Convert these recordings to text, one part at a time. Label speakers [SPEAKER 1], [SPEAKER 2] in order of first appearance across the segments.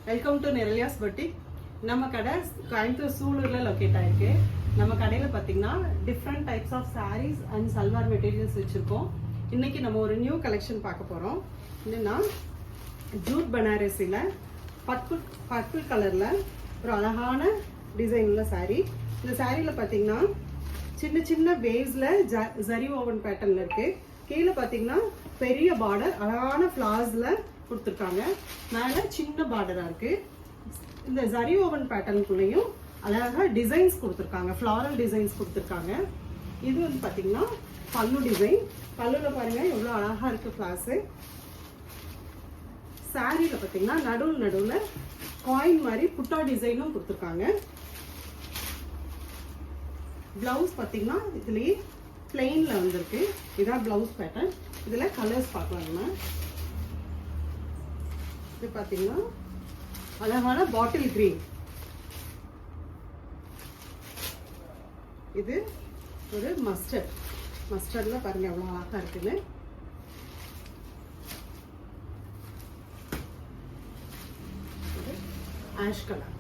[SPEAKER 1] Welcome to நிரல்யாஸ் boutique. நம்ம கடை Coimbatore சூலூர்ல locate ஆயிருக்கு. நம்ம கடையில் பார்த்தீங்கன்னா different types of saris and salwar materials வச்சுருக்கோம். இன்னைக்கு நம்ம ஒரு நியூ கலெக்ஷன் பார்க்க போகிறோம். என்னன்னா ஜூட் பனாரசியில் பர்பிள் கலரில் ஒரு அழகான டிசைனில் சாரீ. இந்த சாரியில் பார்த்தீங்கன்னா சின்ன சின்ன வேவ்ஸில் ஜரி ஓவன் பேட்டர்னில் இருக்குது. கீழே பார்த்தீங்கன்னா பெரிய பார்டர் அழகான ஃப்ளார்ஸில் கொடுத்துருக்காங்க. மேலே சின்ன பார்டராக இருக்குது. இந்த ஜரி ஓவன் பேட்டர்னுக்குள்ளேயும் அழகாக டிசைன்ஸ் கொடுத்துருக்காங்க, ஃப்ளாரல் டிசைன்ஸ் கொடுத்துருக்காங்க. இது வந்து பார்த்தீங்கன்னா பல்லு டிசைன். பல்லுவில் பாருங்கள் எவ்வளோ அழகாக இருக்குது ஃப்ளார்ஸு. சாரியில் பார்த்தீங்கன்னா நடுவில் காயின் மாதிரி புட்டா டிசைனும் கொடுத்துருக்காங்க. பிளவுஸ் பார்த்தீங்கன்னா இதுலேயே பிளெயினில் வந்திருக்கு. இதான் பிளவுஸ் பேட்டர்ன். இதில் கலர்ஸ் பார்க்கலாம். நம்ம இது பார்த்தீங்கன்னா அழகான பாட்டில் கிரீன். இது ஒரு மஸ்டர்டில் பாருங்க எவ்வளோ அழகாக இருக்குன்னு. Ash colour.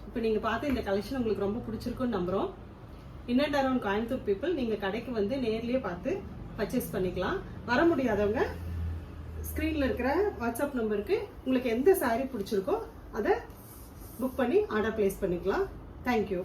[SPEAKER 1] இப்போ நீங்கள் பார்த்த இந்த கலெக்ஷன் உங்களுக்கு ரொம்ப பிடிச்சிருக்குன்னு நம்புகிறோம். இன்னர் அரௌண்ட் கோயம்புத்தூர் பீப்புள் நீங்கள் கடைக்கு வந்து நேர்லேயே பார்த்து பர்ச்சேஸ் பண்ணிக்கலாம். வர முடியாதவங்க ஸ்க்ரீனில் இருக்கிற வாட்ஸ்அப் நம்பருக்கு உங்களுக்கு எந்த சாரீ பிடிச்சிருக்கோ அதை புக் பண்ணி ஆர்டர் பிளேஸ் பண்ணிக்கலாம். தேங்க்யூ.